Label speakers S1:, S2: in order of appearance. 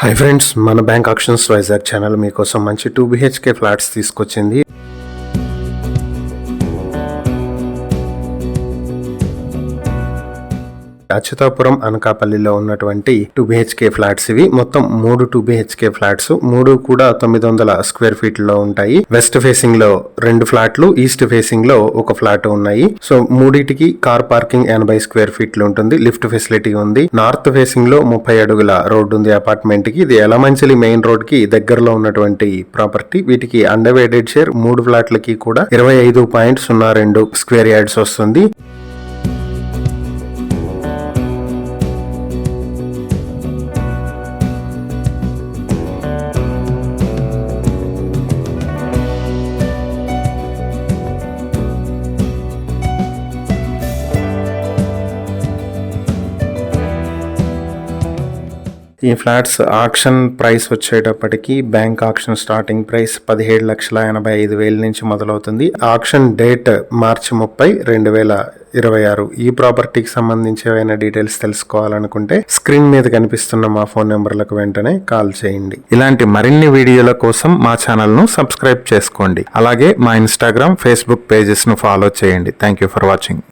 S1: Hi friends, మన bank options Vizag channel మీకోసం మంచి 2 BHK ఫ్లాట్స్ తీసుకొచ్చింది. అచ్యుతాపురం అనకాపల్లిలో ఉన్నటువంటి 2 BHK ఫ్లాట్స్ ఇవి. మొత్తం 3 2 BHK ఫ్లాట్స్, 3 కూడా 900 స్క్వేర్ ఫీట్ లో ఉంటాయి. వెస్ట్ ఫేసింగ్ లో 2 ఫ్లాట్లు, ఈస్ట్ ఫేసింగ్ లో 1 ఫ్లాట్ ఉన్నాయి. సో మూడిటికి కార్ పార్కింగ్ 80 స్క్వేర్ ఫీట్లు ఉంటుంది. లిఫ్ట్ ఫెసిలిటీ ఉంది. నార్త్ ఫేసింగ్ లో 30 అడుగుల రోడ్డు ఉంది అపార్ట్మెంట్ కి. ఇది ఎలమంచిలి మెయిన్ రోడ్ కి దగ్గరలో ఉన్నటువంటి ప్రాపర్టీ. వీటికి అన్డివైడెడ్ షేర్ 3 ఫ్లాట్లకి కూడా 25.02 స్క్వేర్ యార్డ్స్ వస్తుంది. ఈ ఫ్లాట్స్ ఆక్షన్ ప్రైస్ వచ్చేటప్పటికి బ్యాంక్ ఆక్షన్ స్టార్టింగ్ ప్రైస్ 17,85,000 నుంచి మొదలవుతుంది. ఆక్షన్ డేట్ మార్చి 30, 2026. ఈ ప్రాపర్టీకి సంబంధించి ఏవైనా డీటెయిల్స్ తెలుసుకోవాలనుకుంటే స్క్రీన్ మీద కనిపిస్తున్న మా ఫోన్ నెంబర్లకు వెంటనే కాల్ చేయండి. ఇలాంటి మరిన్ని వీడియోల కోసం మా ఛానల్ ను సబ్స్క్రైబ్ చేసుకోండి. అలాగే మా ఇన్స్టాగ్రామ్, ఫేస్బుక్ పేజెస్ ను ఫాలో చేయండి. Thank you for watching.